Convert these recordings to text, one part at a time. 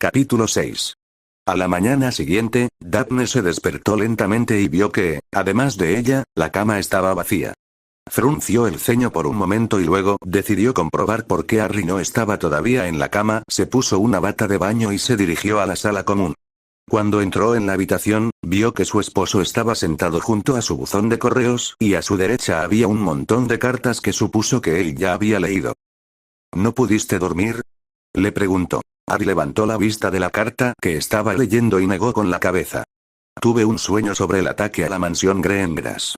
Capítulo 6. A la mañana siguiente, Daphne se despertó lentamente y vio que, además de ella, la cama estaba vacía. Frunció el ceño por un momento y luego decidió comprobar por qué Harry no estaba todavía en la cama, se puso una bata de baño y se dirigió a la sala común. Cuando entró en la habitación, vio que su esposo estaba sentado junto a su buzón de correos y a su derecha había un montón de cartas que supuso que él ya había leído. ¿No pudiste dormir?, le preguntó. Harry levantó la vista de la carta que estaba leyendo y negó con la cabeza. Tuve un sueño sobre el ataque a la mansión Greengrass.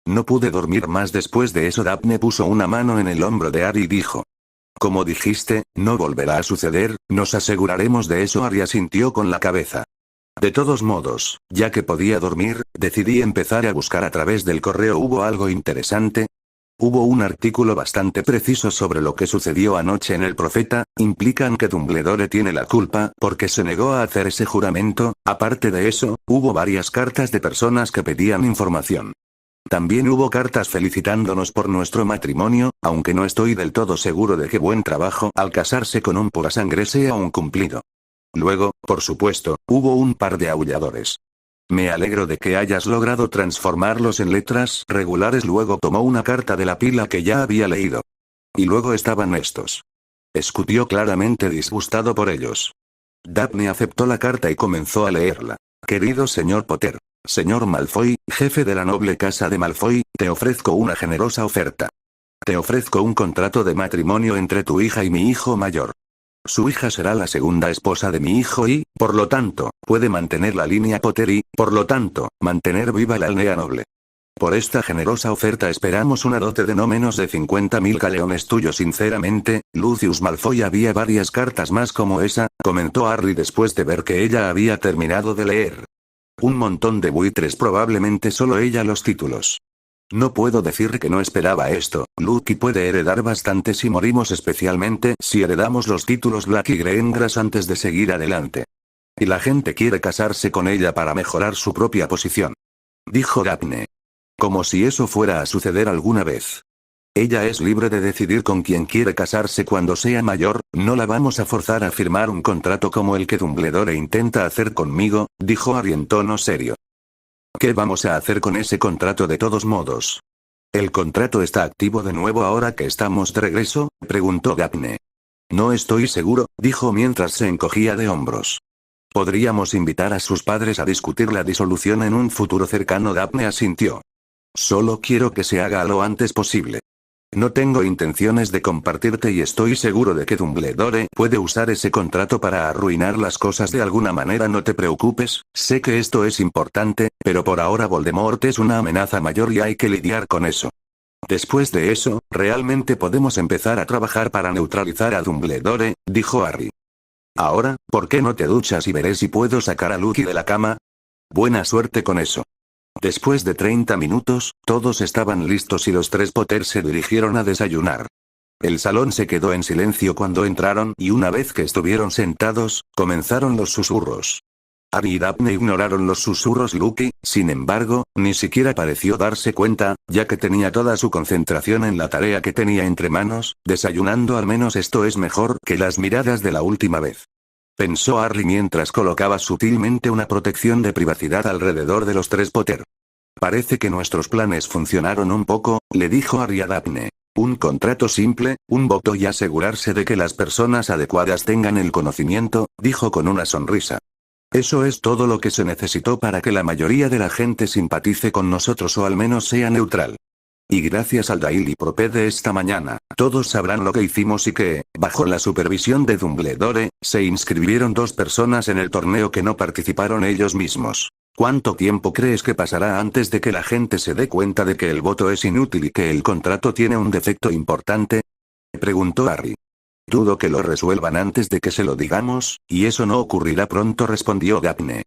No pude dormir más después de eso. Daphne puso una mano en el hombro de Harry y dijo: como dijiste, no volverá a suceder, nos aseguraremos de eso. Harry asintió con la cabeza. De todos modos, ya que podía dormir, decidí empezar a buscar a través del correo. ¿Hubo algo interesante? Hubo un artículo bastante preciso sobre lo que sucedió anoche en El Profeta. Implican que Dumbledore tiene la culpa porque se negó a hacer ese juramento. Aparte de eso, hubo varias cartas de personas que pedían información. También hubo cartas felicitándonos por nuestro matrimonio, aunque no estoy del todo seguro de que buen trabajo al casarse con un pura sangre sea un cumplido. Luego, por supuesto, hubo un par de aulladores. Me alegro de que hayas logrado transformarlos en letras regulares. Luego tomó una carta de la pila que ya había leído. Y luego estaban estos. Escutió claramente disgustado por ellos. Daphne aceptó la carta y comenzó a leerla. Querido señor Potter. Señor Malfoy, jefe de la noble casa de Malfoy, te ofrezco una generosa oferta. Te ofrezco un contrato de matrimonio entre tu hija y mi hijo mayor. Su hija será la segunda esposa de mi hijo y, por lo tanto, puede mantener la línea Potter y, por lo tanto, mantener viva la aldea noble. Por esta generosa oferta esperamos una dote de no menos de 50.000 galeones tuyos. Sinceramente, Lucius Malfoy. Había varias cartas más como esa, comentó Harry después de ver que ella había terminado de leer. Un montón de buitres, probablemente solo ella los títulos. No puedo decir que no esperaba esto. Lucky puede heredar bastante si morimos, especialmente si heredamos los títulos Black y Greengrass antes de seguir adelante. Y la gente quiere casarse con ella para mejorar su propia posición. Dijo Daphne. Como si eso fuera a suceder alguna vez. Ella es libre de decidir con quién quiere casarse cuando sea mayor, no la vamos a forzar a firmar un contrato como el que Dumbledore intenta hacer conmigo, dijo Harry en tono serio. ¿Qué vamos a hacer con ese contrato de todos modos? ¿El contrato está activo de nuevo ahora que estamos de regreso?, preguntó Daphne. No estoy seguro, dijo mientras se encogía de hombros. Podríamos invitar a sus padres a discutir la disolución en un futuro cercano. Daphne asintió. Solo quiero que se haga lo antes posible. No tengo intenciones de compartirte y estoy seguro de que Dumbledore puede usar ese contrato para arruinar las cosas de alguna manera. No te preocupes, sé que esto es importante, pero por ahora Voldemort es una amenaza mayor y hay que lidiar con eso. Después de eso, realmente podemos empezar a trabajar para neutralizar a Dumbledore, dijo Harry. Ahora, ¿por qué no te duchas y veré si puedo sacar a Lucky de la cama? Buena suerte con eso. Después de 30 minutos, todos estaban listos y los tres Potter se dirigieron a desayunar. El salón se quedó en silencio cuando entraron y una vez que estuvieron sentados, comenzaron los susurros. Harry y Daphne ignoraron los susurros. Lucky, sin embargo, ni siquiera pareció darse cuenta, ya que tenía toda su concentración en la tarea que tenía entre manos, desayunando. Al menos esto es mejor que las miradas de la última vez. Pensó Harry mientras colocaba sutilmente una protección de privacidad alrededor de los tres Potter. Parece que nuestros planes funcionaron un poco, le dijo Harry a Daphne. Un contrato simple, un voto y asegurarse de que las personas adecuadas tengan el conocimiento, dijo con una sonrisa. Eso es todo lo que se necesitó para que la mayoría de la gente simpatice con nosotros o al menos sea neutral. Y gracias al Daily Prophet de esta mañana, todos sabrán lo que hicimos y que, bajo la supervisión de Dumbledore, se inscribieron 2 personas en el torneo que no participaron ellos mismos. ¿Cuánto tiempo crees que pasará antes de que la gente se dé cuenta de que el voto es inútil y que el contrato tiene un defecto importante?, preguntó Harry. Dudo que lo resuelvan antes de que se lo digamos, y eso no ocurrirá pronto, respondió Daphne.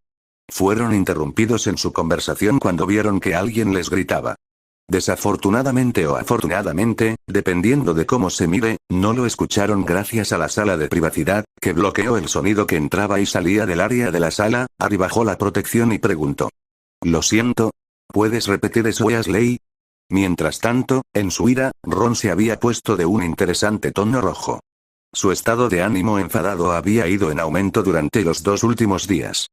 Fueron interrumpidos en su conversación cuando vieron que alguien les gritaba. Desafortunadamente o afortunadamente, dependiendo de cómo se mire, no lo escucharon gracias a la sala de privacidad, que bloqueó el sonido que entraba y salía del área de la sala. Harry bajó la protección y preguntó. Lo siento. ¿Puedes repetir eso, Weasley? Mientras tanto, en su ira, Ron se había puesto de un interesante tono rojo. Su estado de ánimo enfadado había ido en aumento durante los 2 últimos días.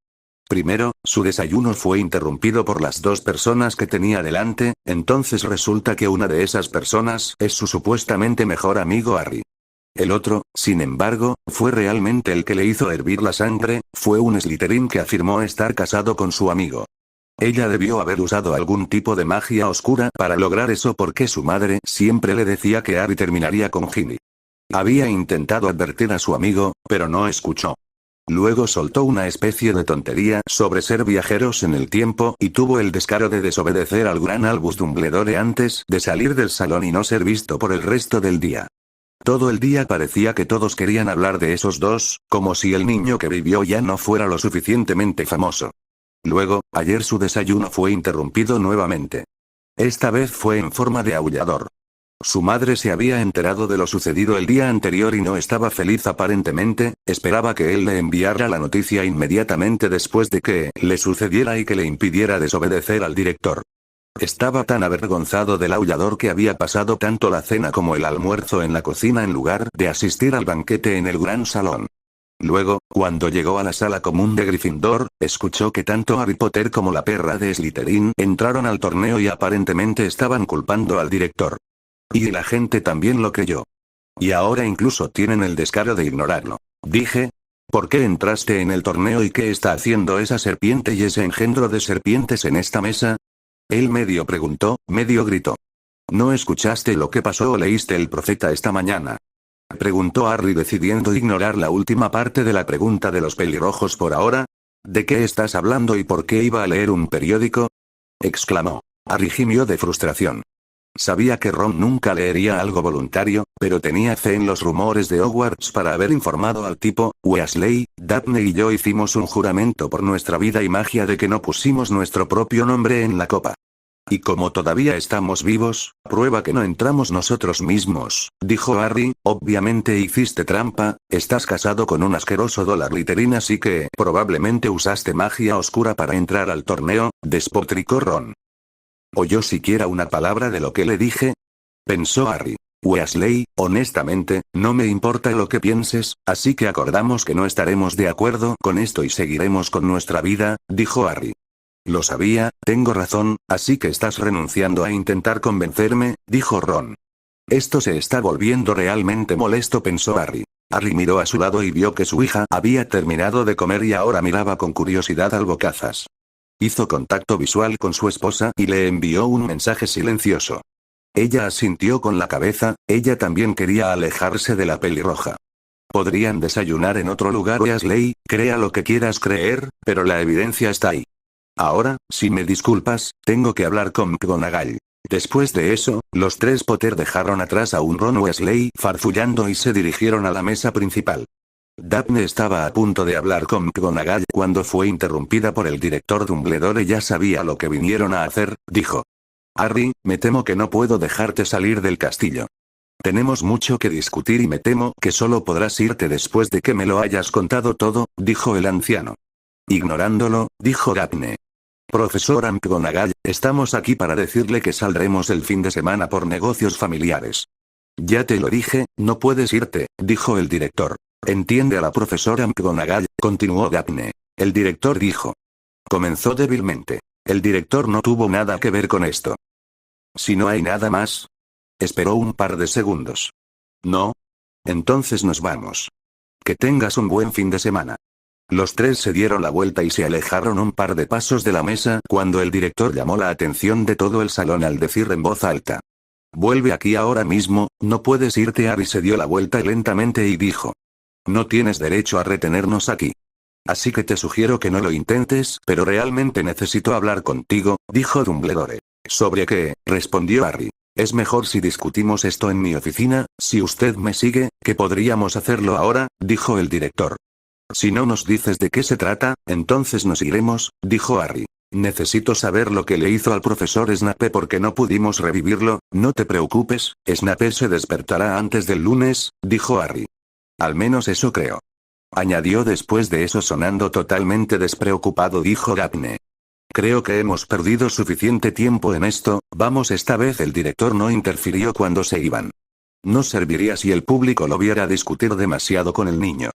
Primero, su desayuno fue interrumpido por las 2 personas que tenía delante, entonces resulta que una de esas personas es su supuestamente mejor amigo Harry. El otro, sin embargo, fue realmente el que le hizo hervir la sangre, fue un Slytherin que afirmó estar casado con su amigo. Ella debió haber usado algún tipo de magia oscura para lograr eso porque su madre siempre le decía que Harry terminaría con Ginny. Había intentado advertir a su amigo, pero no escuchó. Luego soltó una especie de tontería sobre ser viajeros en el tiempo y tuvo el descaro de desobedecer al gran Albus Dumbledore antes de salir del salón y no ser visto por el resto del día. Todo el día parecía que todos querían hablar de esos dos, como si el niño que vivió ya no fuera lo suficientemente famoso. Luego, ayer su desayuno fue interrumpido nuevamente. Esta vez fue en forma de aullador. Su madre se había enterado de lo sucedido el día anterior y no estaba feliz aparentemente, esperaba que él le enviara la noticia inmediatamente después de que le sucediera y que le impidiera desobedecer al director. Estaba tan avergonzado del aullador que había pasado tanto la cena como el almuerzo en la cocina en lugar de asistir al banquete en el gran salón. Luego, cuando llegó a la sala común de Gryffindor, escuchó que tanto Harry Potter como la perra de Slytherin entraron al torneo y aparentemente estaban culpando al director. Y la gente también lo creyó. Y ahora incluso tienen el descaro de ignorarlo. Dije, ¿por qué entraste en el torneo y qué está haciendo esa serpiente y ese engendro de serpientes en esta mesa? Él medio preguntó, medio gritó. ¿No escuchaste lo que pasó o leíste El Profeta esta mañana? Preguntó Harry decidiendo ignorar la última parte de la pregunta de los pelirrojos por ahora. ¿De qué estás hablando y por qué iba a leer un periódico? Exclamó. Harry gimió de frustración. Sabía que Ron nunca leería algo voluntario, pero tenía fe en los rumores de Hogwarts para haber informado al tipo. Weasley, Daphne y yo hicimos un juramento por nuestra vida y magia de que no pusimos nuestro propio nombre en la copa. Y como todavía estamos vivos, prueba que no entramos nosotros mismos, dijo Harry. Obviamente hiciste trampa, estás casado con un asqueroso Slytherin así que probablemente usaste magia oscura para entrar al torneo, despotricó Ron. ¿Oyó siquiera una palabra de lo que le dije? Pensó Harry. Weasley, honestamente, no me importa lo que pienses, así que acordamos que no estaremos de acuerdo con esto y seguiremos con nuestra vida, dijo Harry. Lo sabía, tengo razón, así que estás renunciando a intentar convencerme, dijo Ron. Esto se está volviendo realmente molesto, pensó Harry. Harry miró a su lado y vio que su hija había terminado de comer y ahora miraba con curiosidad al bocazas. Hizo contacto visual con su esposa y le envió un mensaje silencioso. Ella asintió con la cabeza, ella también quería alejarse de la pelirroja. Podrían desayunar en otro lugar. Weasley, crea lo que quieras creer, pero la evidencia está ahí. Ahora, si me disculpas, tengo que hablar con McGonagall. Después de eso, los 3 Potter dejaron atrás a un Ron Weasley farfullando y se dirigieron a la mesa principal. Daphne estaba a punto de hablar con McGonagall cuando fue interrumpida por el director Dumbledore. Ya sabía lo que vinieron a hacer, dijo. Harry, me temo que no puedo dejarte salir del castillo. Tenemos mucho que discutir y me temo que solo podrás irte después de que me lo hayas contado todo, dijo el anciano. Ignorándolo, dijo Daphne. Profesora McGonagall, estamos aquí para decirle que saldremos el fin de semana por negocios familiares. Ya te lo dije, no puedes irte, dijo el director. Entiende a la profesora McGonagall, continuó Daphne. El director dijo. Comenzó débilmente. El director no tuvo nada que ver con esto. Si no hay nada más. Esperó un par de segundos. ¿No? Entonces nos vamos. Que tengas un buen fin de semana. Los 3 se dieron la vuelta y se alejaron un par de pasos de la mesa cuando el director llamó la atención de todo el salón al decir en voz alta. Vuelve aquí ahora mismo, no puedes irte. Harry se dio la vuelta lentamente y dijo. No tienes derecho a retenernos aquí. Así que te sugiero que no lo intentes, pero realmente necesito hablar contigo, dijo Dumbledore. ¿Sobre qué? Respondió Harry. Es mejor si discutimos esto en mi oficina, si usted me sigue, que podríamos hacerlo ahora, dijo el director. Si no nos dices de qué se trata, entonces nos iremos, dijo Harry. Necesito saber lo que le hizo al profesor Snape porque no pudimos revivirlo. No te preocupes, Snape se despertará antes del lunes, dijo Harry. Al menos eso creo. Añadió después de eso sonando totalmente despreocupado, dijo Daphne. Creo que hemos perdido suficiente tiempo en esto, vamos. Esta vez el director no interfirió cuando se iban. No serviría si el público lo viera discutir demasiado con el niño.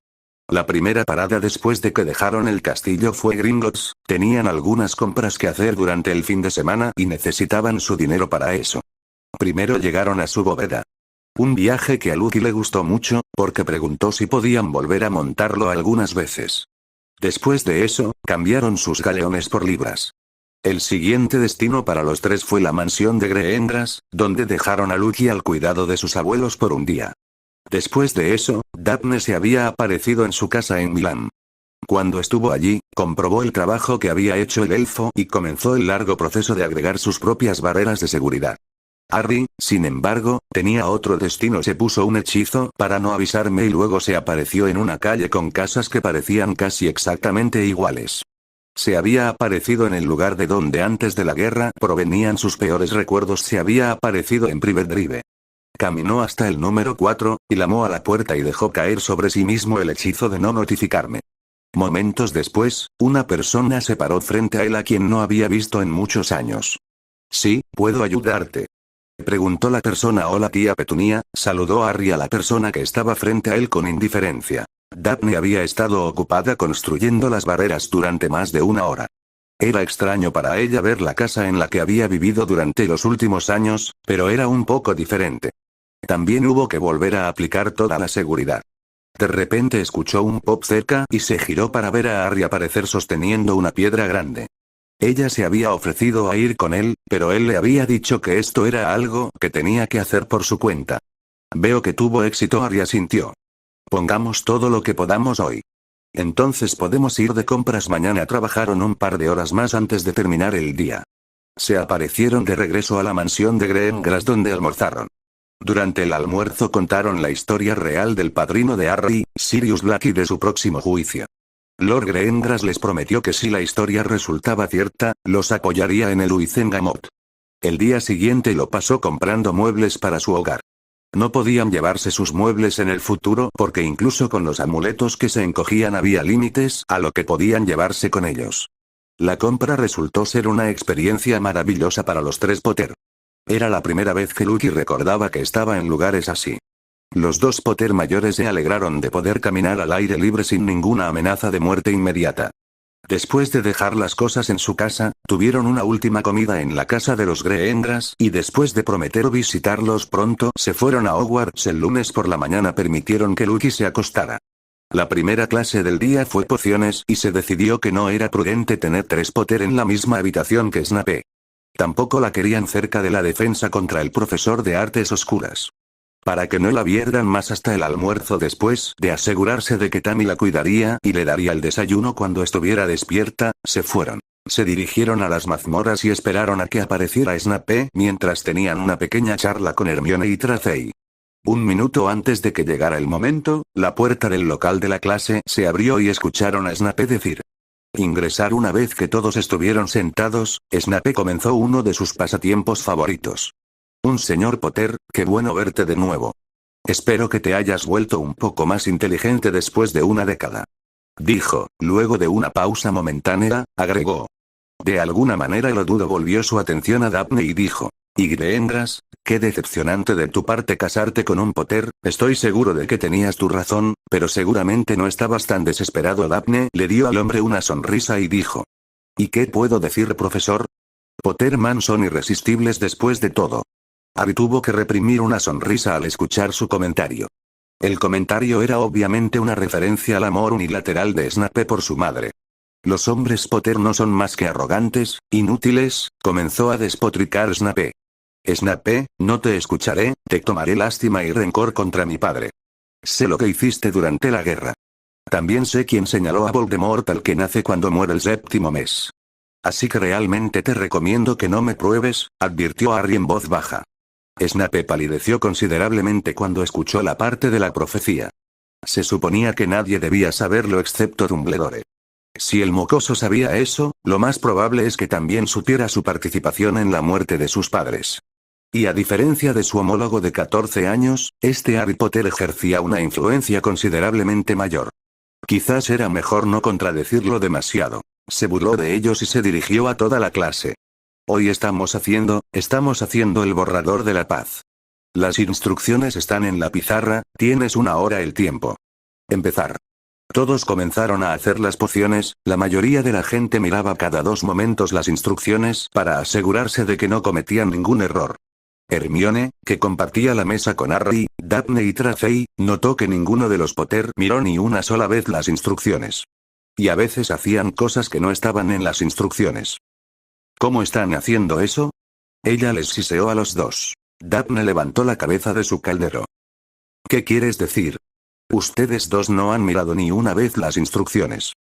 La primera parada después de que dejaron el castillo fue Gringotts, tenían algunas compras que hacer durante el fin de semana y necesitaban su dinero para eso. Primero llegaron a su bóveda. Un viaje que a Lucky le gustó mucho, porque preguntó si podían volver a montarlo algunas veces. Después de eso, cambiaron sus galeones por libras. El siguiente destino para los tres fue la mansión de Greendras, donde dejaron a Lucky al cuidado de sus abuelos por un día. Después de eso, Daphne se había aparecido en su casa en Milán. Cuando estuvo allí, comprobó el trabajo que había hecho el elfo y comenzó el largo proceso de agregar sus propias barreras de seguridad. Harry, sin embargo, tenía otro destino. Se puso un hechizo para no avisarme y luego se apareció en una calle con casas que parecían casi exactamente iguales. Se había aparecido en el lugar de donde antes de la guerra provenían sus peores recuerdos. Se había aparecido en Private Drive. Caminó hasta el número 4, y llamó a la puerta y dejó caer sobre sí mismo el hechizo de no notificarme. Momentos después, una persona se paró frente a él a quien no había visto en muchos años. «Sí, ¿puedo ayudarte?», preguntó la persona. «Hola tía Petunia», saludó Harry a la persona que estaba frente a él con indiferencia. Daphne había estado ocupada construyendo las barreras durante más de una hora. Era extraño para ella ver la casa en la que había vivido durante los últimos años, pero era un poco diferente. También hubo que volver a aplicar toda la seguridad. De repente escuchó un pop cerca y se giró para ver a Harry aparecer sosteniendo una piedra grande. Ella se había ofrecido a ir con él, pero él le había dicho que esto era algo que tenía que hacer por su cuenta. «Veo que tuvo éxito», Harry asintió. «Pongamos todo lo que podamos hoy. Entonces podemos ir de compras mañana». Trabajaron un par de horas más antes de terminar el día. Se aparecieron de regreso a la mansión de Greendras donde almorzaron. Durante el almuerzo contaron la historia real del padrino de Harry, Sirius Black, y de su próximo juicio. Lord Greendras les prometió que si la historia resultaba cierta, los apoyaría en el Wizengamot. El día siguiente lo pasó comprando muebles para su hogar. No podían llevarse sus muebles en el futuro porque incluso con los amuletos que se encogían había límites a lo que podían llevarse con ellos. La compra resultó ser una experiencia maravillosa para los tres Potter. Era la primera vez que Lucky recordaba que estaba en lugares así. Los dos Potter mayores se alegraron de poder caminar al aire libre sin ninguna amenaza de muerte inmediata. Después de dejar las cosas en su casa, tuvieron una última comida en la casa de los Greendras y después de prometer visitarlos pronto, se fueron a Hogwarts. El lunes por la mañana permitieron que Lucky se acostara. La primera clase del día fue pociones y se decidió que no era prudente tener tres Potter en la misma habitación que Snape. Tampoco la querían cerca de la defensa contra el profesor de artes oscuras. Para que no la vieran más hasta el almuerzo, después de asegurarse de que Tammy la cuidaría y le daría el desayuno cuando estuviera despierta, se fueron. Se dirigieron a las mazmorras y esperaron a que apareciera Snape mientras tenían una pequeña charla con Hermione y Tracey. Un minuto antes de que llegara el momento, la puerta del local de la clase se abrió y escucharon a Snape decir: «Ingresar». Una vez que todos estuvieron sentados, Snape comenzó uno de sus pasatiempos favoritos. «Un señor Potter, qué bueno verte de nuevo. Espero que te hayas vuelto un poco más inteligente después de una década», dijo. Luego de una pausa momentánea, agregó: «De alguna manera lo dudo». Volvió su atención a Daphne y dijo: «Y Greendras, qué decepcionante de tu parte casarte con un Potter. Estoy seguro de que tenías tu razón, pero seguramente no estabas tan desesperado». Daphne le dio al hombre una sonrisa y dijo: «¿Y qué puedo decir, profesor? Potterman son irresistibles después de todo». Harry tuvo que reprimir una sonrisa al escuchar su comentario. El comentario era obviamente una referencia al amor unilateral de Snape por su madre. «Los hombres Potter no son más que arrogantes, inútiles», comenzó a despotricar Snape. «Snape, no te escucharé, te tomaré lástima y rencor contra mi padre. Sé lo que hiciste durante la guerra. También sé quién señaló a Voldemort al que nace cuando muere el séptimo mes. Así que realmente te recomiendo que no me pruebes», advirtió Harry en voz baja. Snape palideció considerablemente cuando escuchó la parte de la profecía. Se suponía que nadie debía saberlo excepto Dumbledore. Si el mocoso sabía eso, lo más probable es que también supiera su participación en la muerte de sus padres. Y a diferencia de su homólogo de 14 años, este Harry Potter ejercía una influencia considerablemente mayor. Quizás era mejor no contradecirlo demasiado. Se burló de ellos y se dirigió a toda la clase. «Hoy estamos haciendo el borrador de la paz. Las instrucciones están en la pizarra, tienes una hora el tiempo. Empezar. Todos comenzaron a hacer las pociones, la mayoría de la gente miraba cada 2 momentos las instrucciones para asegurarse de que no cometían ningún error. Hermione, que compartía la mesa con Harry, Daphne y Tracey, notó que ninguno de los Potter miró ni una sola vez las instrucciones. Y a veces hacían cosas que no estaban en las instrucciones. ¿Cómo están haciendo eso? Ella les siseó a los dos. Daphne levantó la cabeza de su caldero. ¿Qué quieres decir? Ustedes dos no han mirado ni una vez las instrucciones.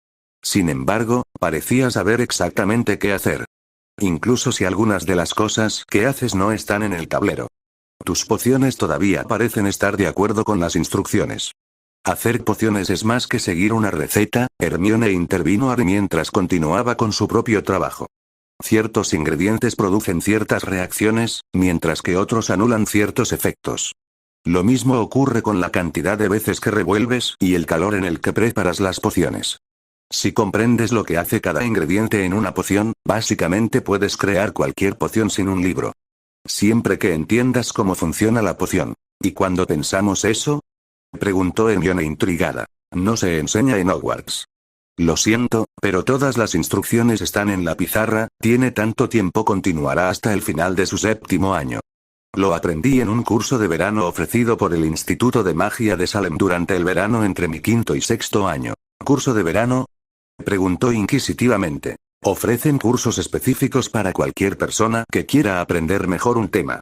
Sin embargo, parecía saber exactamente qué hacer. Incluso si algunas de las cosas que haces no están en el tablero. Tus pociones todavía parecen estar de acuerdo con las instrucciones. Hacer pociones es más que seguir una receta, Hermione intervino Harry mientras continuaba con su propio trabajo. Ciertos ingredientes producen ciertas reacciones, mientras que otros anulan ciertos efectos. Lo mismo ocurre con la cantidad de veces que revuelves y el calor en el que preparas las pociones. Si comprendes lo que hace cada ingrediente en una poción, básicamente puedes crear cualquier poción sin un libro. Siempre que entiendas cómo funciona la poción. ¿Y cuando pensamos eso? Preguntó Hermione intrigada. No se enseña en Hogwarts. Lo siento, pero todas las instrucciones están en la pizarra, tiene tanto tiempo, continuará hasta el final de su 7º año. Lo aprendí en un curso de verano ofrecido por el Instituto de Magia de Salem durante el verano entre mi 5º y 6º año. ¿Curso de verano? Preguntó inquisitivamente. Ofrecen cursos específicos para cualquier persona que quiera aprender mejor un tema.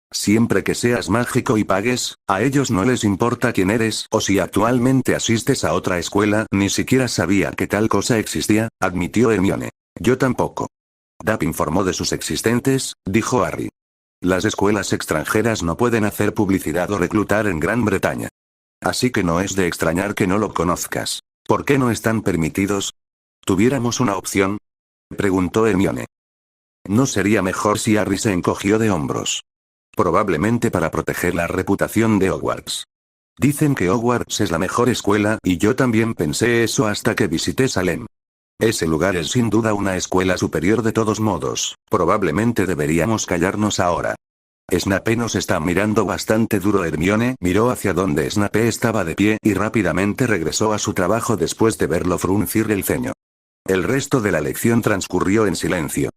Siempre que seas mágico y pagues, a ellos no les importa quién eres o si actualmente asistes a otra escuela, ni siquiera sabía que tal cosa existía, admitió Hermione. Yo tampoco. Dap informó de sus existentes, dijo Harry. Las escuelas extranjeras no pueden hacer publicidad o reclutar en Gran Bretaña. Así que no es de extrañar que no lo conozcas. ¿Por qué no están permitidos? ¿Tuviéramos una opción? Preguntó Hermione. ¿No sería mejor si Harry se encogió de hombros? Probablemente para proteger la reputación de Hogwarts. Dicen que Hogwarts es la mejor escuela y yo también pensé eso hasta que visité Salem. Ese lugar es sin duda una escuela superior de todos modos, probablemente deberíamos callarnos ahora. Snape nos está mirando bastante duro. Hermione miró hacia donde Snape estaba de pie y rápidamente regresó a su trabajo después de verlo fruncir el ceño. El resto de la lección transcurrió en silencio.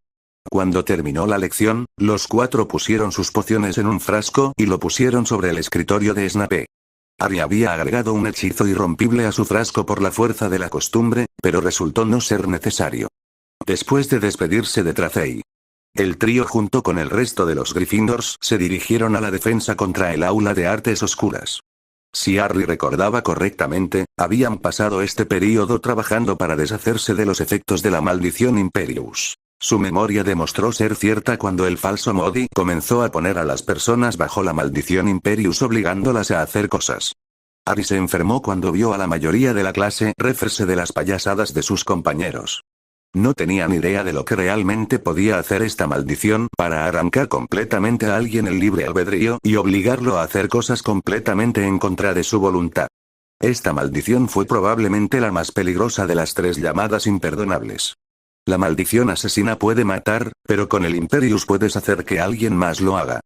Cuando terminó la lección, los 4 pusieron sus pociones en un frasco y lo pusieron sobre el escritorio de Snape. Harry había agregado un hechizo irrompible a su frasco por la fuerza de la costumbre, pero resultó no ser necesario. Después de despedirse de Tracey, el trío junto con el resto de los Gryffindors se dirigieron a la defensa contra el aula de artes oscuras. Si Harry recordaba correctamente, habían pasado este período trabajando para deshacerse de los efectos de la maldición Imperius. Su memoria demostró ser cierta cuando el falso Modi comenzó a poner a las personas bajo la maldición Imperius obligándolas a hacer cosas. Harry se enfermó cuando vio a la mayoría de la clase reírse de las payasadas de sus compañeros. No tenían idea de lo que realmente podía hacer esta maldición para arrancar completamente a alguien el libre albedrío y obligarlo a hacer cosas completamente en contra de su voluntad. Esta maldición fue probablemente la más peligrosa de las 3 llamadas imperdonables. La maldición asesina puede matar, pero con el Imperius puedes hacer que alguien más lo haga.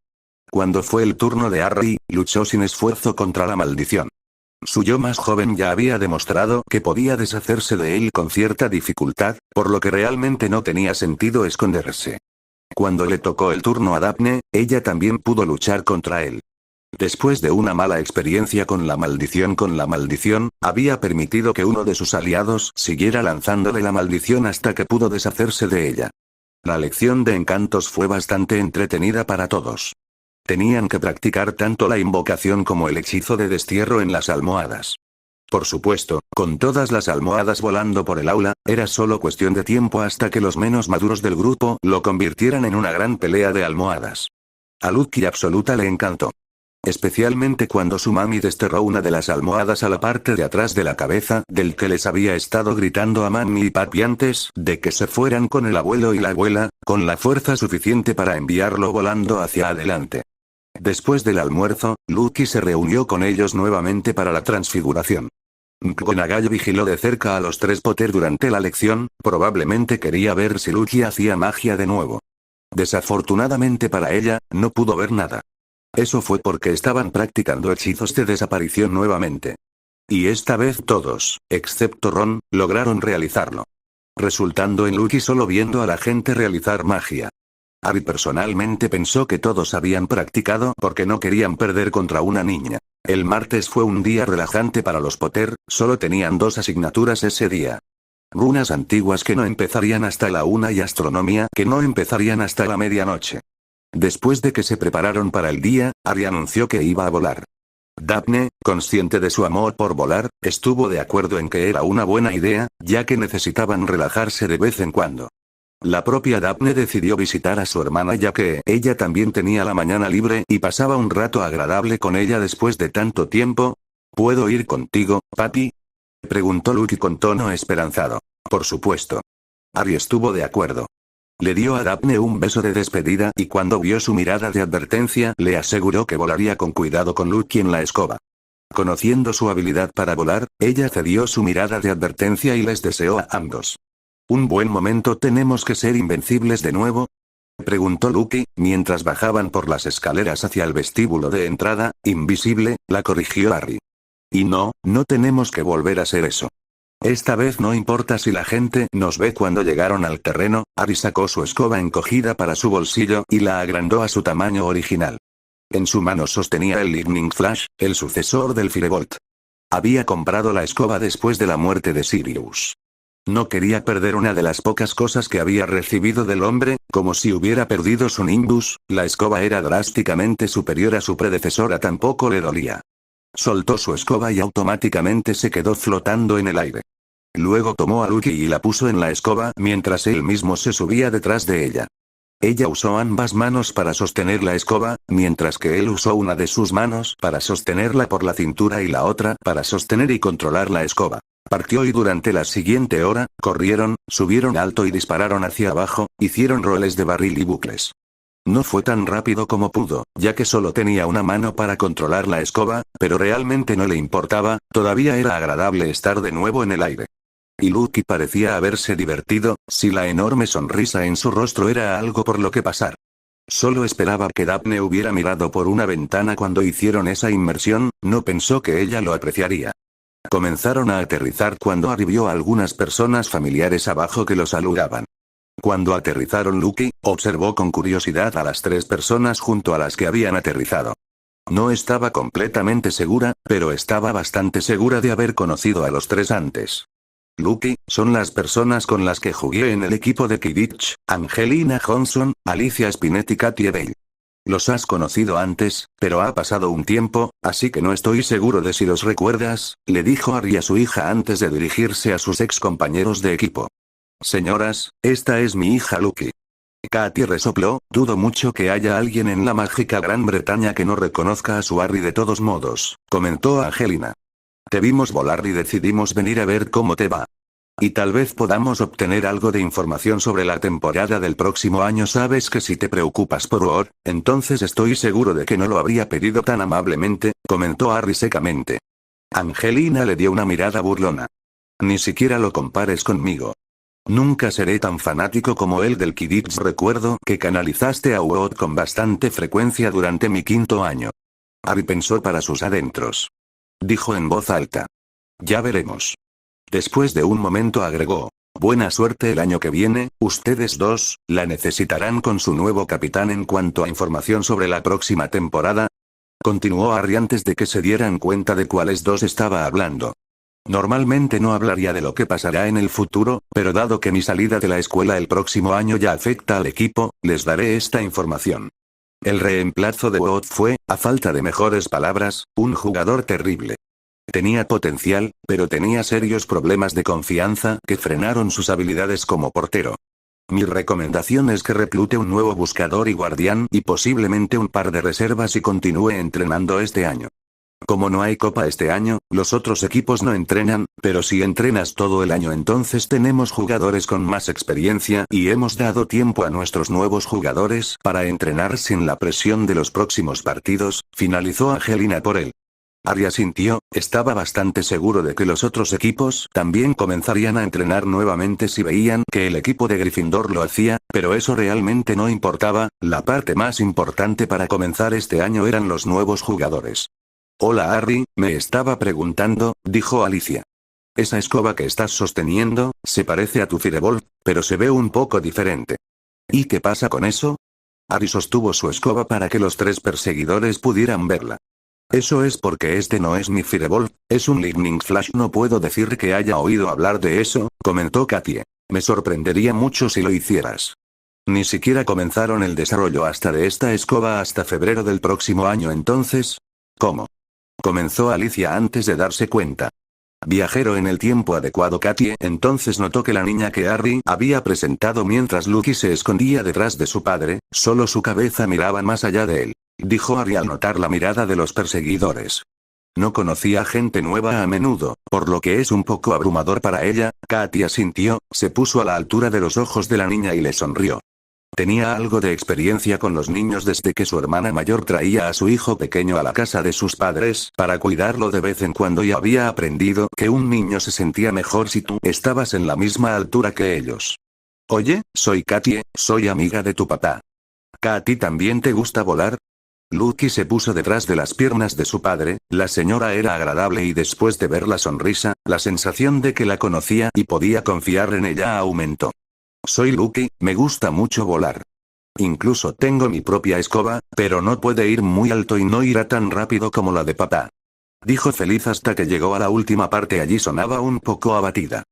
Cuando fue el turno de Harry, luchó sin esfuerzo contra la maldición. Su yo más joven ya había demostrado que podía deshacerse de él con cierta dificultad, por lo que realmente no tenía sentido esconderse. Cuando le tocó el turno a Daphne, ella también pudo luchar contra él. Después de una mala experiencia con la maldición, había permitido que uno de sus aliados siguiera lanzándole la maldición hasta que pudo deshacerse de ella. La lección de encantos fue bastante entretenida para todos. Tenían que practicar tanto la invocación como el hechizo de destierro en las almohadas. Por supuesto, con todas las almohadas volando por el aula, era solo cuestión de tiempo hasta que los menos maduros del grupo lo convirtieran en una gran pelea de almohadas. A Lucky Absoluta le encantó. Especialmente cuando su mami desterró una de las almohadas a la parte de atrás de la cabeza del que les había estado gritando a Mami y Papi antes de que se fueran con el abuelo y la abuela, con la fuerza suficiente para enviarlo volando hacia adelante. Después del almuerzo, Lucky se reunió con ellos nuevamente para la transfiguración. McGonagall vigiló de cerca a los 3 Potter durante la lección, probablemente quería ver si Lucky hacía magia de nuevo. Desafortunadamente para ella, no pudo ver nada. Eso fue porque estaban practicando hechizos de desaparición nuevamente. Y esta vez todos, excepto Ron, lograron realizarlo. Resultando en Lucky solo viendo a la gente realizar magia. Harry personalmente pensó que todos habían practicado porque no querían perder contra una niña. El martes fue un día relajante para los Potter, solo tenían 2 asignaturas ese día. Runas antiguas que no empezarían hasta la 1 y astronomía que no empezarían hasta la medianoche. Después de que se prepararon para el día, Harry anunció que iba a volar. Daphne, consciente de su amor por volar, estuvo de acuerdo en que era una buena idea, ya que necesitaban relajarse de vez en cuando. La propia Daphne decidió visitar a su hermana ya que ella también tenía la mañana libre y pasaba un rato agradable con ella después de tanto tiempo. ¿Puedo ir contigo, papi? Preguntó Lucky con tono esperanzado. Por supuesto. Harry estuvo de acuerdo. Le dio a Daphne un beso de despedida y cuando vio su mirada de advertencia le aseguró que volaría con cuidado con Lucky en la escoba. Conociendo su habilidad para volar, ella cedió su mirada de advertencia y les deseó a ambos. ¿Un buen momento tenemos que ser invencibles de nuevo? Preguntó Lucky, mientras bajaban por las escaleras hacia el vestíbulo de entrada, invisible, la corrigió Harry. Y no tenemos que volver a ser eso. Esta vez no importa si la gente nos ve. Cuando llegaron al terreno, Harry sacó su escoba encogida para su bolsillo y la agrandó a su tamaño original. En su mano sostenía el Lightning Flash, el sucesor del Firebolt. Había comprado la escoba después de la muerte de Sirius. No quería perder una de las pocas cosas que había recibido del hombre, como si hubiera perdido su Nimbus. La escoba era drásticamente superior a su predecesora, tampoco le dolía. Soltó su escoba y automáticamente se quedó flotando en el aire. Luego tomó a Lucky y la puso en la escoba mientras él mismo se subía detrás de ella. Ella usó ambas manos para sostener la escoba, mientras que él usó una de sus manos para sostenerla por la cintura y la otra para sostener y controlar la escoba. Partió y durante la siguiente hora, corrieron, subieron alto y dispararon hacia abajo, hicieron roles de barril y bucles. No fue tan rápido como pudo, ya que solo tenía una mano para controlar la escoba, pero realmente no le importaba, todavía era agradable estar de nuevo en el aire. Y Lucky parecía haberse divertido, si la enorme sonrisa en su rostro era algo por lo que pasar. Solo esperaba que Daphne hubiera mirado por una ventana cuando hicieron esa inmersión, no pensó que ella lo apreciaría. Comenzaron a aterrizar cuando Harry vio a algunas personas familiares abajo que lo saludaban. Cuando aterrizaron, Lucky observó con curiosidad a las 3 personas junto a las que habían aterrizado. No estaba completamente segura, pero estaba bastante segura de haber conocido a los 3 antes. Lucky, son las personas con las que jugué en el equipo de Quidditch, Angelina Johnson, Alicia Spinett y Katie Bale. Los has conocido antes, pero ha pasado un tiempo, así que no estoy seguro de si los recuerdas, le dijo Harry a su hija antes de dirigirse a sus ex compañeros de equipo. Señoras, esta es mi hija Lucky. Katie resopló, dudo mucho que haya alguien en la mágica Gran Bretaña que no reconozca a su Harry de todos modos, comentó Angelina. Te vimos volar y decidimos venir a ver cómo te va. Y tal vez podamos obtener algo de información sobre la temporada del próximo año. Sabes que si te preocupas por Word, entonces estoy seguro de que no lo habría pedido tan amablemente, comentó Harry secamente. Angelina le dio una mirada burlona. Ni siquiera lo compares conmigo. Nunca seré tan fanático como él del Quidditch. Recuerdo que canalizaste a Word con bastante frecuencia durante mi 5º año. Harry pensó para sus adentros. Dijo en voz alta. Ya veremos. Después de un momento agregó. Buena suerte el año que viene, ustedes dos, la necesitarán con su nuevo capitán en cuanto a información sobre la próxima temporada. Continuó Harry antes de que se dieran cuenta de cuáles dos estaba hablando. Normalmente no hablaría de lo que pasará en el futuro, pero dado que mi salida de la escuela el próximo año ya afecta al equipo, les daré esta información. El reemplazo de Wood fue, a falta de mejores palabras, un jugador terrible. Tenía potencial, pero tenía serios problemas de confianza que frenaron sus habilidades como portero. Mi recomendación es que reclute un nuevo buscador y guardián y posiblemente un par de reservas y continúe entrenando este año. Como no hay copa este año, los otros equipos no entrenan, pero si entrenas todo el año entonces tenemos jugadores con más experiencia y hemos dado tiempo a nuestros nuevos jugadores para entrenar sin la presión de los próximos partidos, finalizó Angelina por él. Ari asintió, estaba bastante seguro de que los otros equipos también comenzarían a entrenar nuevamente si veían que el equipo de Gryffindor lo hacía, pero eso realmente no importaba, la parte más importante para comenzar este año eran los nuevos jugadores. Hola Harry, me estaba preguntando, dijo Alicia. Esa escoba que estás sosteniendo, se parece a tu Firbolg, pero se ve un poco diferente. ¿Y qué pasa con eso? Harry sostuvo su escoba para que los tres perseguidores pudieran verla. Eso es porque este no es mi Firbolg, es un Lightning Flash. No puedo decir que haya oído hablar de eso, comentó Katie. Me sorprendería mucho si lo hicieras. Ni siquiera comenzaron el desarrollo hasta de esta escoba hasta febrero del próximo año entonces. ¿Cómo? Comenzó Alicia antes de darse cuenta. Viajero en el tiempo adecuado. Katie entonces notó que la niña que Harry había presentado mientras Lucky se escondía detrás de su padre, solo su cabeza miraba más allá de él. Dijo Harry al notar la mirada de los perseguidores. No conocía gente nueva a menudo, por lo que es un poco abrumador para ella. Katie asintió, se puso a la altura de los ojos de la niña y le sonrió. Tenía algo de experiencia con los niños desde que su hermana mayor traía a su hijo pequeño a la casa de sus padres para cuidarlo de vez en cuando y había aprendido que un niño se sentía mejor si tú estabas en la misma altura que ellos. Oye, soy Katie, soy amiga de tu papá. ¿Katie también te gusta volar? Lucky se puso detrás de las piernas de su padre, la señora era agradable y después de ver la sonrisa, la sensación de que la conocía y podía confiar en ella aumentó. Soy Lucky, me gusta mucho volar. Incluso tengo mi propia escoba, pero no puede ir muy alto y no irá tan rápido como la de papá. Dijo feliz hasta que llegó a la última parte. Allí sonaba un poco abatida.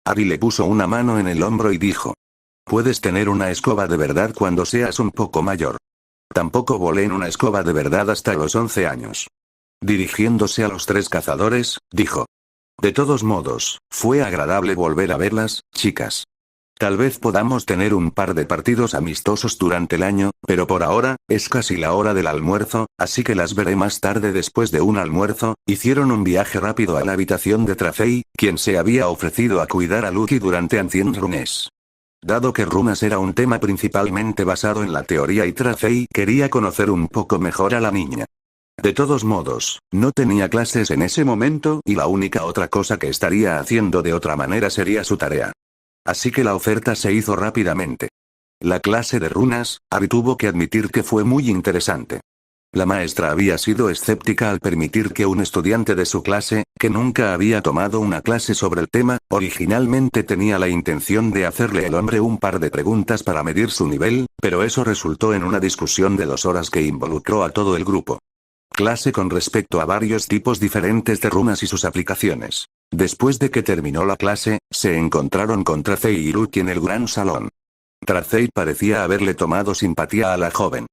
Harry le puso una mano en el hombro y dijo. Puedes tener una escoba de verdad cuando seas un poco mayor. Tampoco volé en una escoba de verdad hasta los 11 años. Dirigiéndose a los tres cazadores, dijo. De todos modos, fue agradable volver a verlas, chicas. Tal vez podamos tener un par de partidos amistosos durante el año, pero por ahora, es casi la hora del almuerzo, así que las veré más tarde después de un almuerzo. Hicieron un viaje rápido a la habitación de Tracey, quien se había ofrecido a cuidar a Lucky durante Ancient Runes. Dado que runas era un tema principalmente basado en la teoría y Tracey quería conocer un poco mejor a la niña. De todos modos, no tenía clases en ese momento y la única otra cosa que estaría haciendo de otra manera sería su tarea. Así que la oferta se hizo rápidamente. La clase de runas, Harry tuvo que admitir que fue muy interesante. La maestra había sido escéptica al permitir que un estudiante de su clase, que nunca había tomado una clase sobre el tema, originalmente tenía la intención de hacerle al hombre un par de preguntas para medir su nivel, pero eso resultó en una discusión de 2 horas que involucró a todo el grupo. Clase con respecto a varios tipos diferentes de runas y sus aplicaciones. Después de que terminó la clase, se encontraron con Tracey y Lucky en el gran salón. Tracey parecía haberle tomado simpatía a la joven.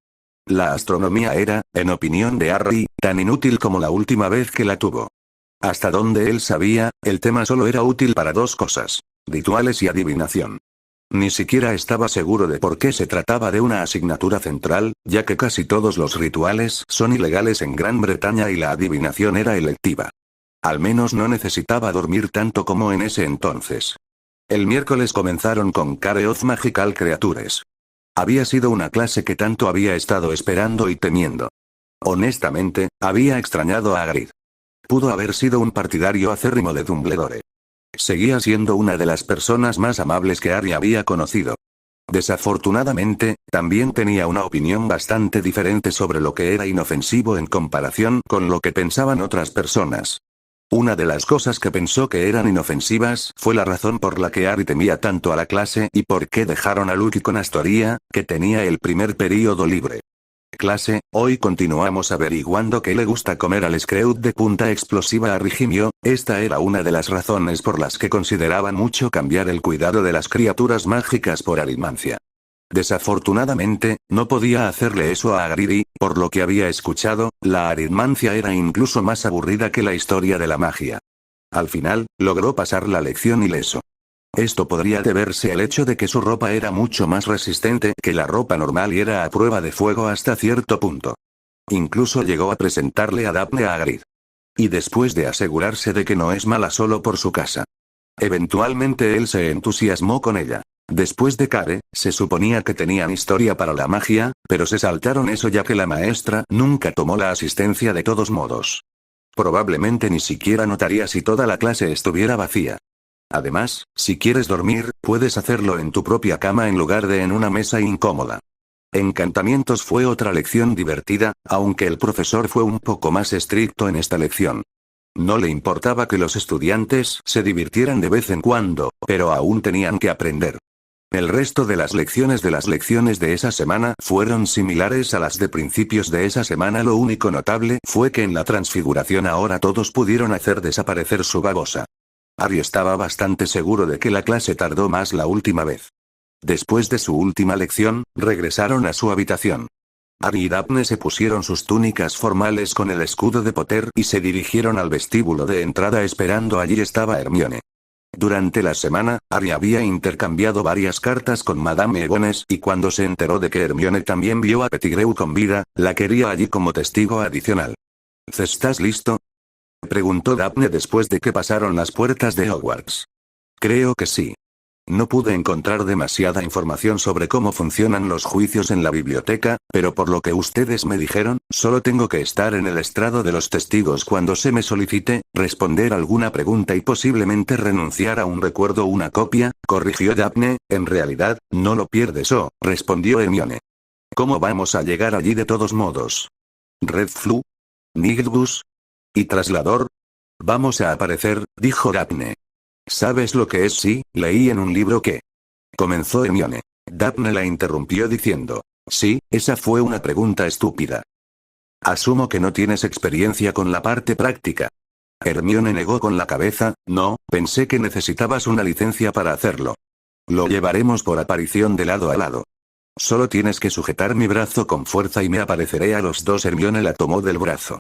La astronomía era, en opinión de Harry, tan inútil como la última vez que la tuvo. Hasta donde él sabía, el tema solo era útil para 2 cosas: rituales y adivinación. Ni siquiera estaba seguro de por qué se trataba de una asignatura central, ya que casi todos los rituales son ilegales en Gran Bretaña y la adivinación era electiva. Al menos no necesitaba dormir tanto como en ese entonces. El miércoles comenzaron con Care of Magical Creatures. Había sido una clase que tanto había estado esperando y temiendo. Honestamente, había extrañado a Hagrid. Pudo haber sido un partidario acérrimo de Dumbledore. Seguía siendo una de las personas más amables que Harry había conocido. Desafortunadamente, también tenía una opinión bastante diferente sobre lo que era inofensivo en comparación con lo que pensaban otras personas. Una de las cosas que pensó que eran inofensivas fue la razón por la que Harry temía tanto a la clase y por qué dejaron a Lucky con Astoria, que tenía el primer período libre. Clase, hoy continuamos averiguando qué le gusta comer al Screw de punta explosiva a Rigimio. Esta era una de las razones por las que consideraban mucho cambiar el cuidado de las criaturas mágicas por aritmancia. Desafortunadamente, no podía hacerle eso a Hagrid y, por lo que había escuchado, la aritmancia era incluso más aburrida que la historia de la magia. Al final, logró pasar la lección ileso. Esto podría deberse al hecho de que su ropa era mucho más resistente que la ropa normal y era a prueba de fuego hasta cierto punto. Incluso llegó a presentarle a Daphne a Hagrid. Y después de asegurarse de que no es mala solo por su casa. Eventualmente él se entusiasmó con ella. Después de Care, se suponía que tenían historia para la magia, pero se saltaron eso ya que la maestra nunca tomó la asistencia de todos modos. Probablemente ni siquiera notaría si toda la clase estuviera vacía. Además, si quieres dormir, puedes hacerlo en tu propia cama en lugar de en una mesa incómoda. Encantamientos fue otra lección divertida, aunque el profesor fue un poco más estricto en esta lección. No le importaba que los estudiantes se divirtieran de vez en cuando, pero aún tenían que aprender. El resto de las lecciones de esa semana fueron similares a las de principios de esa semana. Lo único notable fue que en la transfiguración ahora todos pudieron hacer desaparecer su babosa. Harry estaba bastante seguro de que la clase tardó más la última vez. Después de su última lección, regresaron a su habitación. Harry y Daphne se pusieron sus túnicas formales con el escudo de Potter y se dirigieron al vestíbulo de entrada esperando. Allí estaba Hermione. Durante la semana, Harry había intercambiado varias cartas con Madame Egones y cuando se enteró de que Hermione también vio a Pettigrew con vida, la quería allí como testigo adicional. ¿Estás listo?, preguntó Daphne después de que pasaron las puertas de Hogwarts. Creo que sí. No pude encontrar demasiada información sobre cómo funcionan los juicios en la biblioteca, pero por lo que ustedes me dijeron, solo tengo que estar en el estrado de los testigos cuando se me solicite, responder alguna pregunta y posiblemente renunciar a un recuerdo o una copia, corrigió Daphne. En realidad, no lo pierdes, respondió Hermione. ¿Cómo vamos a llegar allí de todos modos? ¿Redflu? ¿Nigelbus? ¿Y Traslador? Vamos a aparecer, dijo Daphne. ¿Sabes lo que es? Sí, leí en un libro que... comenzó Hermione. Daphne la interrumpió diciendo. Sí, esa fue una pregunta estúpida. Asumo que no tienes experiencia con la parte práctica. Hermione negó con la cabeza. No, pensé que necesitabas una licencia para hacerlo. Lo llevaremos por aparición de lado a lado. Solo tienes que sujetar mi brazo con fuerza y me apareceré a los dos. Hermione la tomó del brazo.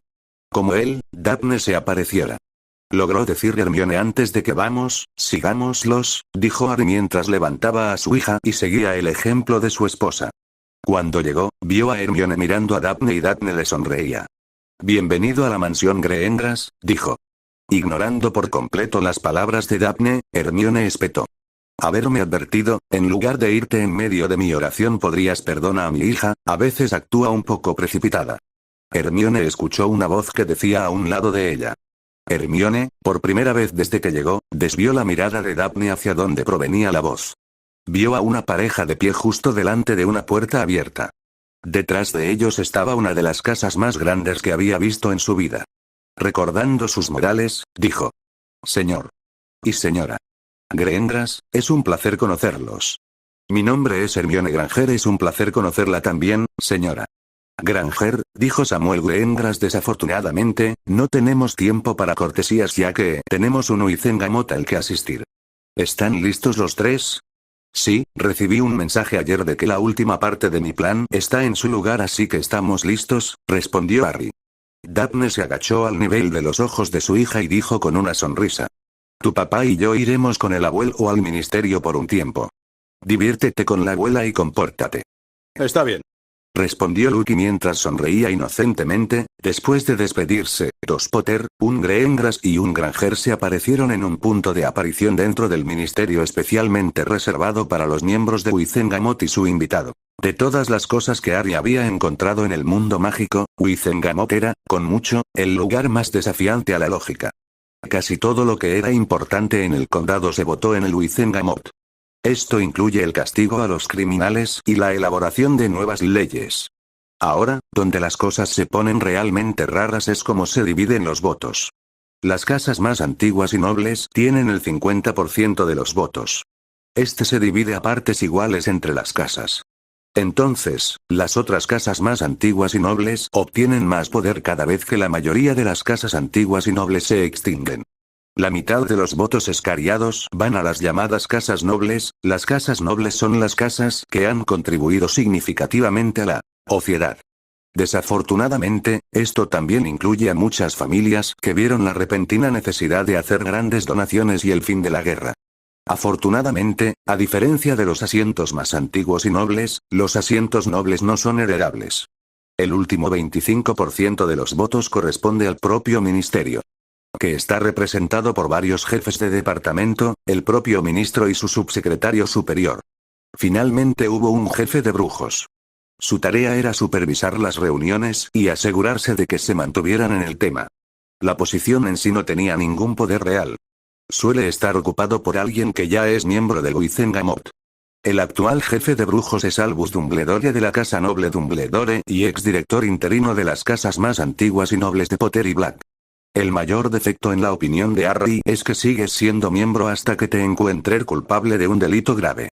Como él, Daphne se apareciera. Logró decir Hermione antes de que sigámoslos, dijo Harry mientras levantaba a su hija y seguía el ejemplo de su esposa. Cuando llegó, vio a Hermione mirando a Daphne y Daphne le sonreía. Bienvenido a la mansión Greengras, dijo. Ignorando por completo las palabras de Daphne, Hermione espetó. Haberme advertido, en lugar de irte en medio de mi oración podrías perdonar a mi hija, a veces actúa un poco precipitada. Hermione escuchó una voz que decía a un lado de ella. Hermione, por primera vez desde que llegó, desvió la mirada de Daphne hacia donde provenía la voz. Vio a una pareja de pie justo delante de una puerta abierta. Detrás de ellos estaba una de las casas más grandes que había visto en su vida. Recordando sus modales, dijo. Señor. Y señora. Greengras, es un placer conocerlos. Mi nombre es Hermione Granger. Es un placer conocerla también, señora. Granger, dijo Samuel Greengras desafortunadamente, no tenemos tiempo para cortesías ya que tenemos un Wizengamot al que asistir. ¿Están listos los tres? Sí, recibí un mensaje ayer de que la última parte de mi plan está en su lugar así que estamos listos, respondió Harry. Daphne se agachó al nivel de los ojos de su hija y dijo con una sonrisa. Tu papá y yo iremos con el abuelo al ministerio por un tiempo. Diviértete con la abuela y compórtate. Está bien. Respondió Lucky mientras sonreía inocentemente. Después de despedirse, dos Potter, un Greengras y un Granger se aparecieron en un punto de aparición dentro del ministerio especialmente reservado para los miembros de Wizengamot y su invitado. De todas las cosas que Harry había encontrado en el mundo mágico, Wizengamot era, con mucho, el lugar más desafiante a la lógica. Casi todo lo que era importante en el condado se votó en el Wizengamot. Esto incluye el castigo a los criminales y la elaboración de nuevas leyes. Ahora, donde las cosas se ponen realmente raras es como se dividen los votos. Las casas más antiguas y nobles tienen el 50% de los votos. Este se divide a partes iguales entre las casas. Entonces, las otras casas más antiguas y nobles obtienen más poder cada vez que la mayoría de las casas antiguas y nobles se extinguen. La mitad de los votos escariados van a las llamadas casas nobles. Las casas nobles son las casas que han contribuido significativamente a la sociedad. Desafortunadamente, esto también incluye a muchas familias que vieron la repentina necesidad de hacer grandes donaciones y el fin de la guerra. Afortunadamente, a diferencia de los asientos más antiguos y nobles, los asientos nobles no son heredables. El último 25% de los votos corresponde al propio ministerio, que está representado por varios jefes de departamento, el propio ministro y su subsecretario superior. Finalmente hubo un jefe de brujos. Su tarea era supervisar las reuniones y asegurarse de que se mantuvieran en el tema. La posición en sí no tenía ningún poder real. Suele estar ocupado por alguien que ya es miembro de Wizengamot. El actual jefe de brujos es Albus Dumbledore de la Casa Noble Dumbledore y exdirector interino de las casas más antiguas y nobles de Potter y Black. El mayor defecto en la opinión de Harry es que sigues siendo miembro hasta que te encuentres culpable de un delito grave.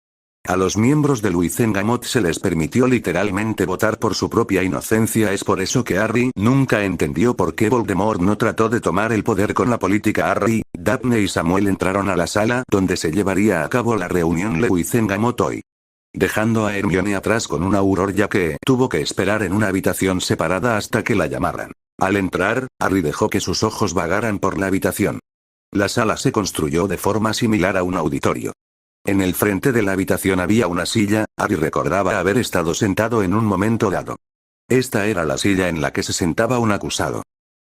A los miembros del Wizengamot se les permitió literalmente votar por su propia inocencia. Es por eso que Harry nunca entendió por qué Voldemort no trató de tomar el poder con la política. Harry, Daphne y Samuel entraron a la sala donde se llevaría a cabo la reunión de Wizengamot hoy, dejando a Hermione atrás con un Auror, ya que tuvo que esperar en una habitación separada hasta que la llamaran. Al entrar, Harry dejó que sus ojos vagaran por la habitación. La sala se construyó de forma similar a un auditorio. En el frente de la habitación había una silla. Harry recordaba haber estado sentado en un momento dado. Esta era la silla en la que se sentaba un acusado.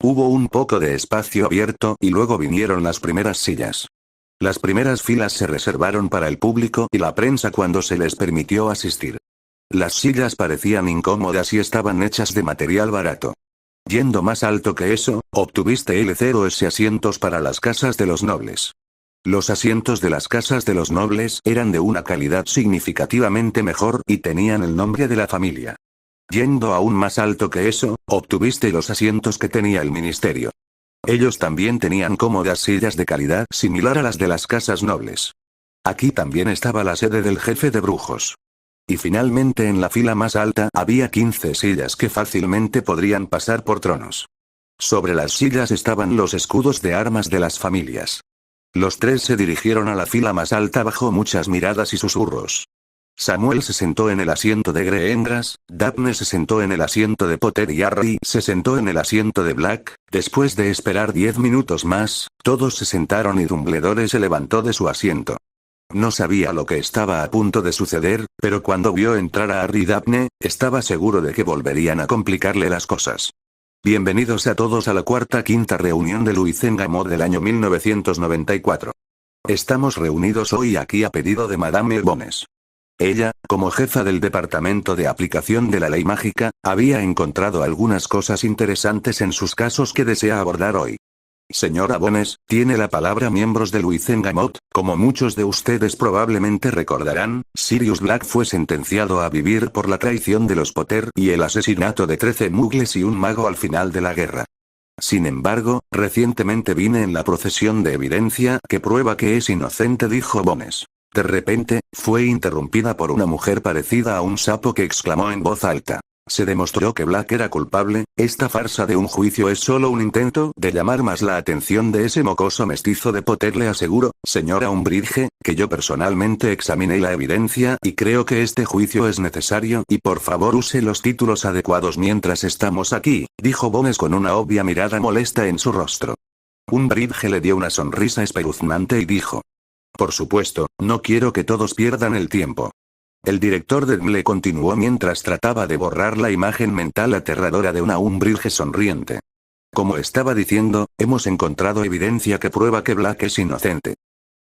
Hubo un poco de espacio abierto y luego vinieron las primeras sillas. Las primeras filas se reservaron para el público y la prensa cuando se les permitió asistir. Las sillas parecían incómodas y estaban hechas de material barato. Yendo más alto que eso, obtuviste L0S asientos para las casas de los nobles. Los asientos de las casas de los nobles eran de una calidad significativamente mejor y tenían el nombre de la familia. Yendo aún más alto que eso, obtuviste los asientos que tenía el ministerio. Ellos también tenían cómodas sillas de calidad similar a las de las casas nobles. Aquí también estaba la sede del jefe de brujos. Y finalmente en la fila más alta había 15 sillas que fácilmente podrían pasar por tronos. Sobre las sillas estaban los escudos de armas de las familias. Los tres se dirigieron a la fila más alta bajo muchas miradas y susurros. Samuel se sentó en el asiento de Greengrass, Daphne se sentó en el asiento de Potter y Harry se sentó en el asiento de Black. Después de esperar 10 minutos más, todos se sentaron y Dumbledore se levantó de su asiento. No sabía lo que estaba a punto de suceder, pero cuando vio entrar a Harry y Daphne, estaba seguro de que volverían a complicarle las cosas. Bienvenidos a todos a la quinta reunión de Wizengamot del año 1994. Estamos reunidos hoy aquí a pedido de Madame Bones. Ella, como jefa del departamento de aplicación de la ley mágica, había encontrado algunas cosas interesantes en sus casos que desea abordar hoy. Señora Bones, tiene la palabra. Miembros del Wizengamot. Como muchos de ustedes probablemente recordarán, Sirius Black fue sentenciado a vivir por la traición de los Potter y el asesinato de 13 muggles y un mago al final de la guerra. Sin embargo, recientemente vine en la procesión de evidencia que prueba que es inocente, dijo Bones. De repente, fue interrumpida por una mujer parecida a un sapo que exclamó en voz alta. Se demostró que Black era culpable. Esta farsa de un juicio es solo un intento de llamar más la atención de ese mocoso mestizo de Potter. Le aseguro, señora Umbridge, que yo personalmente examiné la evidencia y creo que este juicio es necesario y por favor use los títulos adecuados mientras estamos aquí, dijo Bones con una obvia mirada molesta en su rostro. Umbridge le dio una sonrisa espeluznante y dijo: por supuesto, no quiero que todos pierdan el tiempo. El director de DMLE continuó mientras trataba de borrar la imagen mental aterradora de una Umbridge sonriente. Como estaba diciendo, hemos encontrado evidencia que prueba que Black es inocente.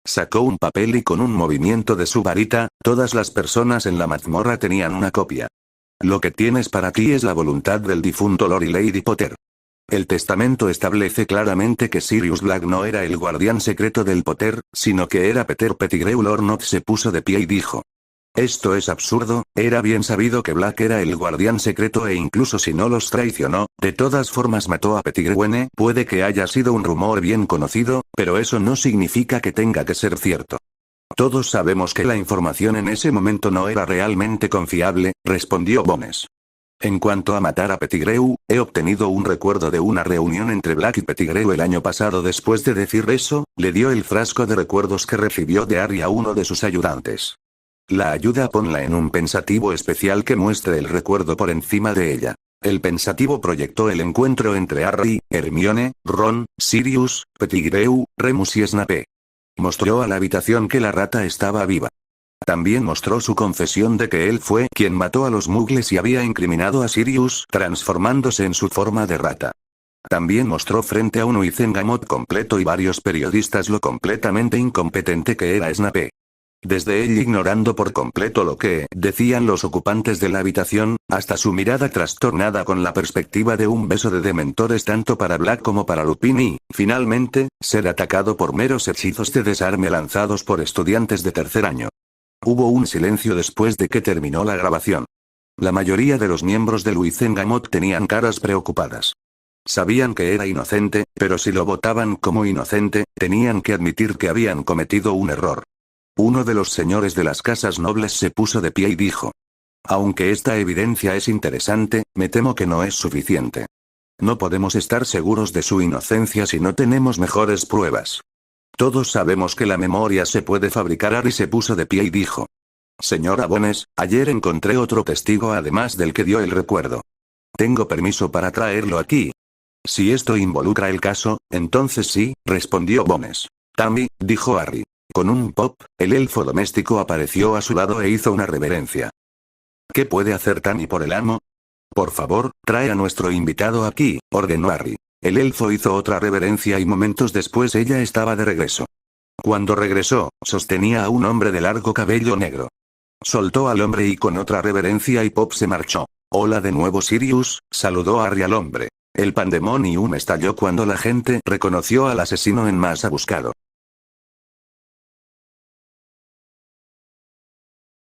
Sacó un papel y con un movimiento de su varita, todas las personas en la mazmorra tenían una copia. Lo que tienes para ti es la voluntad del difunto Lord y Lady Potter. El testamento establece claramente que Sirius Black no era el guardián secreto del Potter, sino que era Peter Pettigrew. Lord Nott se puso de pie y dijo: esto es absurdo. Era bien sabido que Black era el guardián secreto e incluso si no los traicionó, de todas formas mató a Pettigrew. Puede que haya sido un rumor bien conocido, pero eso no significa que tenga que ser cierto. Todos sabemos que la información en ese momento no era realmente confiable, respondió Bones. En cuanto a matar a Pettigrew, he obtenido un recuerdo de una reunión entre Black y Pettigrew el año pasado. Después de decir eso, le dio el frasco de recuerdos que recibió de Harry a uno de sus ayudantes. La ayuda ponla en un pensativo especial que muestre el recuerdo por encima de ella. El pensativo proyectó el encuentro entre Harry, Hermione, Ron, Sirius, Pettigrew, Remus y Snape. Mostró a la habitación que la rata estaba viva. También mostró su confesión de que él fue quien mató a los muggles y había incriminado a Sirius transformándose en su forma de rata. También mostró frente a un Wizengamot completo y varios periodistas lo completamente incompetente que era Snape. Desde él ignorando por completo lo que decían los ocupantes de la habitación, hasta su mirada trastornada con la perspectiva de un beso de dementores tanto para Black como para Lupin y, finalmente, ser atacado por meros hechizos de desarme lanzados por estudiantes de tercer año. Hubo un silencio después de que terminó la grabación. La mayoría de los miembros de Luizengamot tenían caras preocupadas. Sabían que era inocente, pero si lo votaban como inocente, tenían que admitir que habían cometido un error. Uno de los señores de las casas nobles se puso de pie y dijo: aunque esta evidencia es interesante, me temo que no es suficiente. No podemos estar seguros de su inocencia si no tenemos mejores pruebas. Todos sabemos que la memoria se puede fabricar. Harry se puso de pie y dijo: señora Bones, ayer encontré otro testigo además del que dio el recuerdo. ¿Tengo permiso para traerlo aquí? Si esto involucra el caso, entonces sí, respondió Bones. Tammy, dijo Harry. Con un pop, el elfo doméstico apareció a su lado e hizo una reverencia. ¿Qué puede hacer Tammy por el amo? Por favor, trae a nuestro invitado aquí, ordenó Harry. El elfo hizo otra reverencia y momentos después ella estaba de regreso. Cuando regresó, sostenía a un hombre de largo cabello negro. Soltó al hombre y con otra reverencia y Pop se marchó. Hola de nuevo Sirius, saludó Harry al hombre. El pandemonium estalló cuando la gente reconoció al asesino en masa buscado.